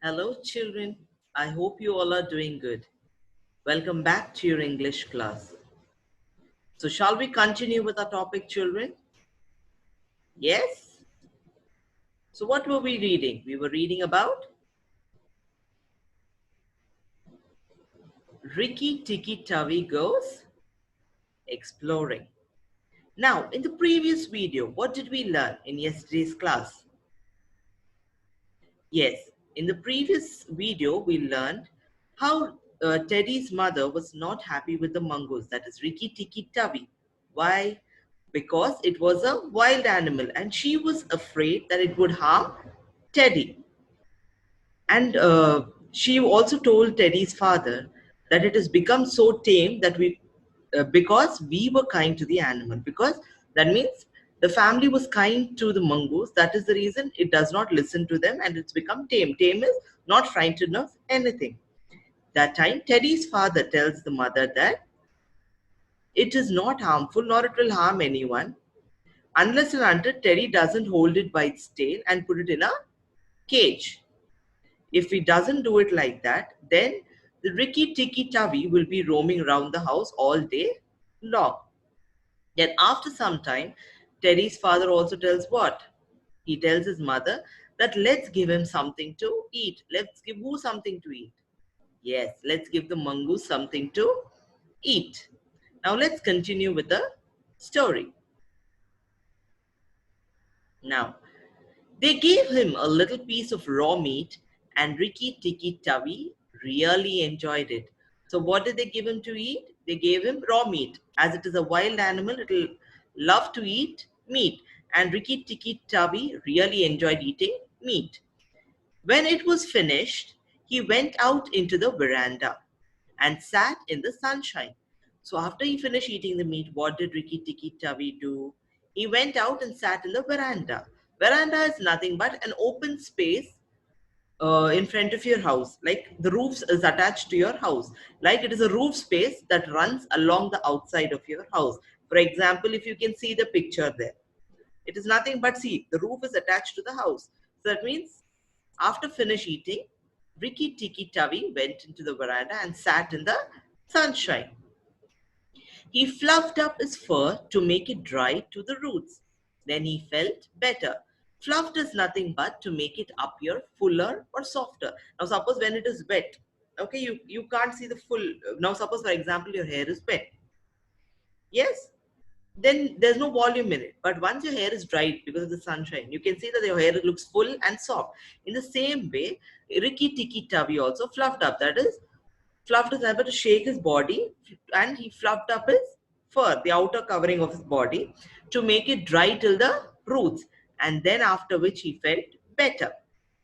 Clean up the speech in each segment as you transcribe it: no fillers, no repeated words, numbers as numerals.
Hello, children. I hope you all are doing good. Welcome back to your English class. So, shall we continue with our topic, children? Yes? So, what were we reading? We were reading about Rikki Tikki Tavi Goes Exploring. Now, in the previous video, what did we learn in yesterday's class? Yes, in the previous video, we learned how Teddy's mother was not happy with the mongoose, that is Rikki Tikki Tavi. Why? Because it was a wild animal and she was afraid that it would harm Teddy. And she also told Teddy's father that it has become so tame that because we were kind to the animal, because that means the family was kind to the mongoose. That is the reason it does not listen to them and it's become tame. Tame is not frightened of anything. That time, Teddy's father tells the mother that it is not harmful nor it will harm anyone unless and until Teddy doesn't hold it by its tail and put it in a cage. If he doesn't do it like that, then the Rikki Tikki Tavi will be roaming around the house all day long. Then after some time, Teddy's father also tells what? He tells his mother that let's give him something to eat. Let's give who something to eat? Yes, let's give the mongoose something to eat. Now let's continue with the story. Now, they gave him a little piece of raw meat and Rikki Tikki Tavi really enjoyed it. So what did they give him to eat? They gave him raw meat. As it is a wild animal, it will love to eat meat. And Rikki Tikki Tavi really enjoyed eating meat. When it was finished, he went out into the veranda and sat in the sunshine. So after he finished eating the meat, what did Rikki Tikki Tavi do? He went out and sat in the veranda. Veranda is nothing but an open space in front of your house. Like the roof is attached to your house. Like it is a roof space that runs along the outside of your house. For example, if you can see the picture there, it is nothing but see, the roof is attached to the house. So that means after finish eating, Rikki Tikki Tavi went into the veranda and sat in the sunshine. He fluffed up his fur to make it dry to the roots. Then he felt better. Fluffed is nothing but to make it appear fuller or softer. Now suppose when it is wet, okay, you can't see the full. Now suppose for example your hair is wet. Yes, then there's no volume in it. But once your hair is dried because of the sunshine, you can see that your hair looks full and soft. In the same way, Rikki Tikki Tavi also fluffed up. That is, fluffed his able to shake his body and he fluffed up his fur, the outer covering of his body, to make it dry till the roots. And then after which he felt better.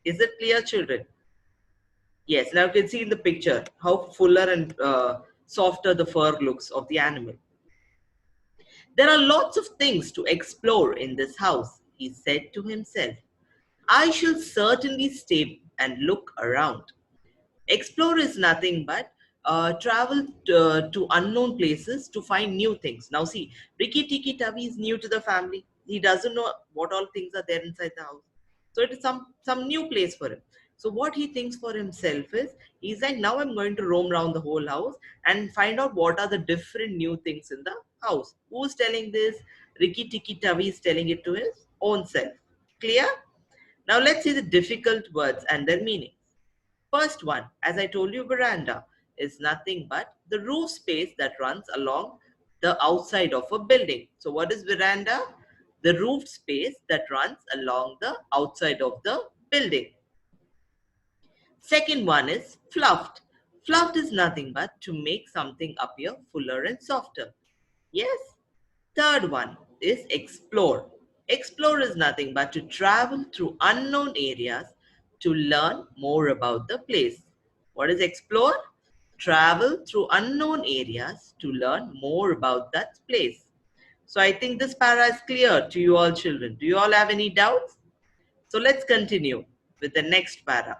Is it clear, children? Yes, now you can see in the picture how fuller and softer the fur looks of the animal. There are lots of things to explore in this house, he said to himself. I shall certainly stay and look around. Explore is nothing but travel to unknown places to find new things. Now see, Rikki Tikki Tavi is new to the family. He doesn't know what all things are there inside the house. So it is some new place for him. So what he thinks for himself is, he's like, now I'm going to roam around the whole house and find out what are the different new things in the house. Who's telling this? Rikki Tikki Tavi is telling it to his own self. Clear? Now let's see the difficult words and their meaning. First one, as I told you, veranda is nothing but the roof space that runs along the outside of a building. So what is veranda? The roof space that runs along the outside of the building. Second one is fluffed. Fluffed is nothing but to make something appear fuller and softer. Yes. Third one is explore. Explore is nothing but to travel through unknown areas to learn more about the place. What is explore? Travel through unknown areas to learn more about that place. So I think this para is clear to you all children. Do you all have any doubts? So let's continue with the next para.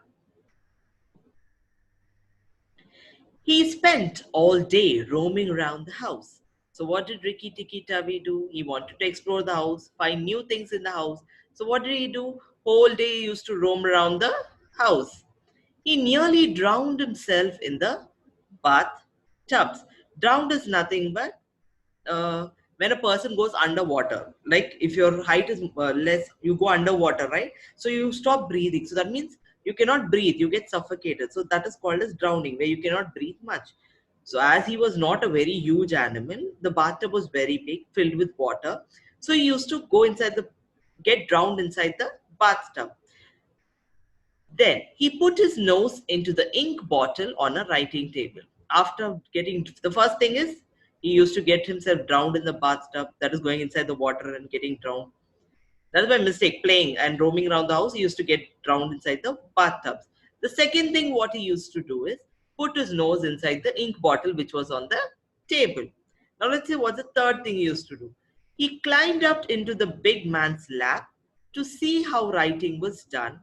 He spent all day roaming around the house. So what did Rikki Tikki Tavi do? He wanted to explore the house, find new things in the house. So what did he do? Whole day he used to roam around the house. He nearly drowned himself in the bathtubs. Drowned is nothing but when a person goes underwater. Like if your height is less, you go underwater, right? So you stop breathing. So that means you cannot breathe, you get suffocated. So that is called as drowning, where you cannot breathe much. So as he was not a very huge animal, the bathtub was very big, filled with water. So he used to go inside get drowned inside the bathtub. Then he put his nose into the ink bottle on a writing table. After getting, the first thing is he used to get himself drowned in the bathtub, that is going inside the water and getting drowned. That is my mistake, playing and roaming around the house. He used to get drowned inside the bathtubs. The second thing what he used to do is put his nose inside the ink bottle which was on the table. Now let's see what's the third thing he used to do. He climbed up into the big man's lap to see how writing was done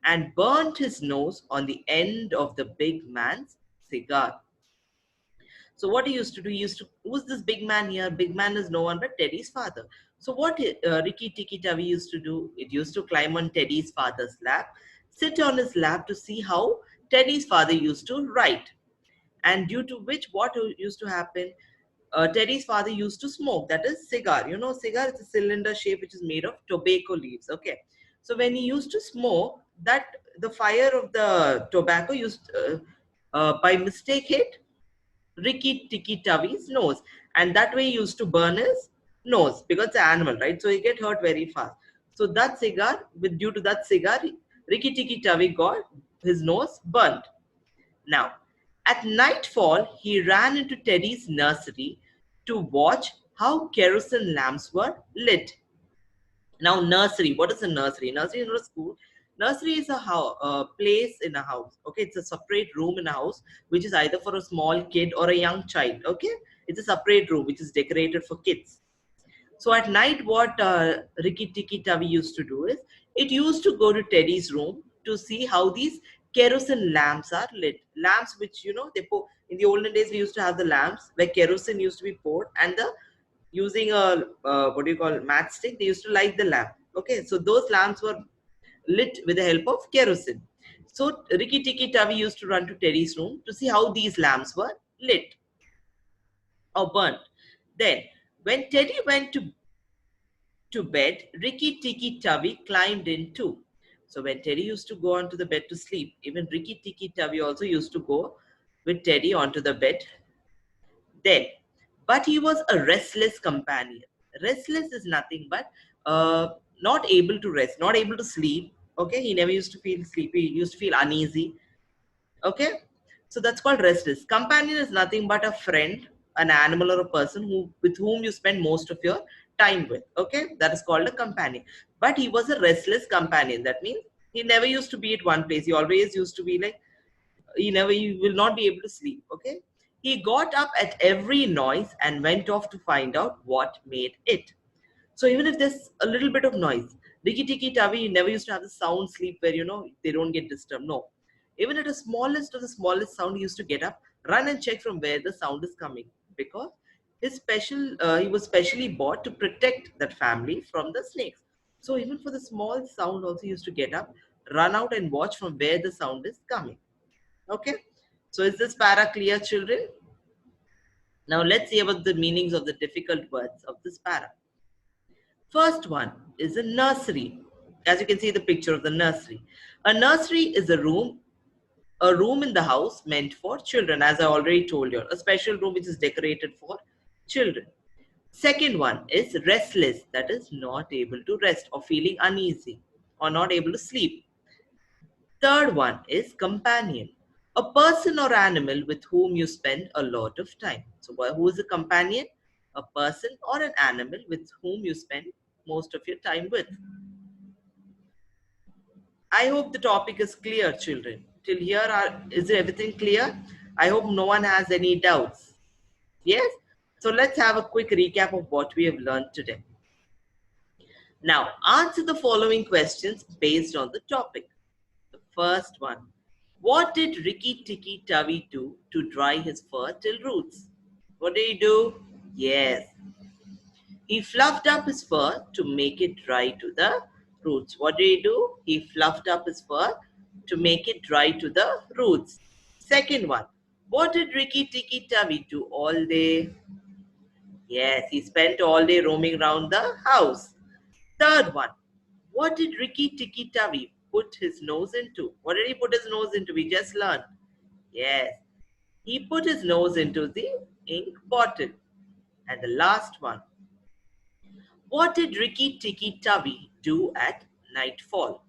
and burnt his nose on the end of the big man's cigar. So what he used to do, who's this big man here? Big man is no one but Teddy's father. So what Rikki Tikki Tavi used to do, it used to climb on Teddy's father's lap, sit on his lap to see how Teddy's father used to write. And due to which, what used to happen, Teddy's father used to smoke, that is cigar. You know, cigar is a cylinder shape which is made of tobacco leaves. Okay. So when he used to smoke, that the fire of the tobacco used by mistake hit Rikki Tikki Tavi's nose, and that way he used to burn his nose because it's an animal, right? So he get hurt very fast. So that cigar, due to that cigar, Rikki Tikki Tavi got his nose burnt. Now, at nightfall, he ran into Teddy's nursery to watch how kerosene lamps were lit. Now, nursery. What is a nursery? Nursery is not a school. Nursery is a place in a house. Okay, it's a separate room in a house, which is either for a small kid or a young child. Okay, it's a separate room which is decorated for kids. So at night, what Rikki Tikki Tavi used to do is, it used to go to Teddy's room to see how these kerosene lamps are lit. Lamps which, you know, they put in the olden days, we used to have the lamps where kerosene used to be poured, and the using a what do you call, matchstick, they used to light the lamp. Okay, so those lamps were lit with the help of kerosene. So Rikki Tikki Tavi used to run to Teddy's room to see how these lamps were lit or burnt. Then when Teddy went to bed, Rikki Tikki Tavi climbed in too. So when Teddy used to go onto the bed to sleep, even Rikki Tikki Tavi also used to go with Teddy onto the bed then. But he was a restless companion. Restless is nothing but not able to rest, not able to sleep. Okay, he never used to feel sleepy, he used to feel uneasy. Okay, so that's called restless. Companion is nothing but a friend, an animal, or a person with whom you spend most of your time with. Okay, that is called a companion. But he was a restless companion. That means he never used to be at one place. He always used to be like, he will not be able to sleep. Okay, he got up at every noise and went off to find out what made it. So even if there's a little bit of noise, Rikki Tikki Tavi never used to have the sound sleep where, you know, they don't get disturbed. No, even at the smallest of the smallest sound, he used to get up, run and check from where the sound is coming, because he was specially bought to protect that family from the snakes. So even for the small sound also, he used to get up, run out and watch from where the sound is coming. Okay, so is this para clear, children? Now let's see about the meanings of the difficult words of this para. First one is a nursery. As you can see the picture of the nursery. A nursery is a room in the house meant for children, as I already told you, a special room which is decorated for children. Second one is restless, that is not able to rest or feeling uneasy or not able to sleep. Third one is companion, a person or animal with whom you spend a lot of time. So who is a companion? A person or an animal with whom you spend most of your time with. I hope the topic is clear, children. Till here, is everything clear? I hope no one has any doubts. Yes? So let's have a quick recap of what we have learned today. Now, answer the following questions based on the topic. The first one. What did Rikki Tikki Tavi do to dry his fur till roots? What did he do? Yes. He fluffed up his fur to make it dry to the roots. What did he do? He fluffed up his fur to make it dry to the roots. Second one, what did Rikki Tikki Tavi do all day? Yes, he spent all day roaming around the house. Third one, what did Rikki Tikki Tavi put his nose into? What did he put his nose into? We just learned. Yes, he put his nose into the ink bottle. And the last one, what did Rikki Tikki Tavi do at nightfall?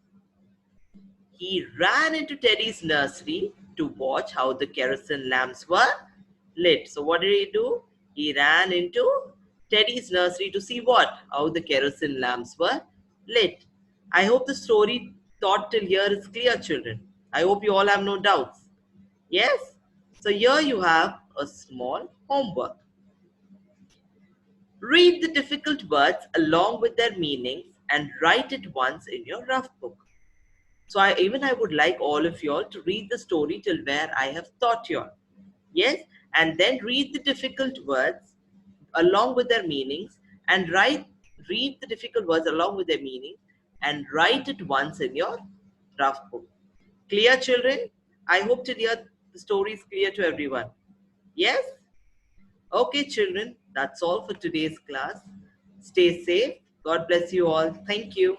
He ran into Teddy's nursery to watch how the kerosene lamps were lit. So what did he do? He ran into Teddy's nursery to see what? How the kerosene lamps were lit. I hope the story taught till here is clear, children. I hope you all have no doubts. Yes? So here you have a small homework. Read the difficult words along with their meanings and write it once in your rough book. So I would like all of you all to read the story till where I have taught you all. Yes, and then read the difficult words along with their meanings and read the difficult words along with their meaning and write it once in your rough book. Clear, children? I hope till here the story is clear to everyone. Yes? Okay, children, that's all for today's class. Stay safe. God bless you all. Thank you.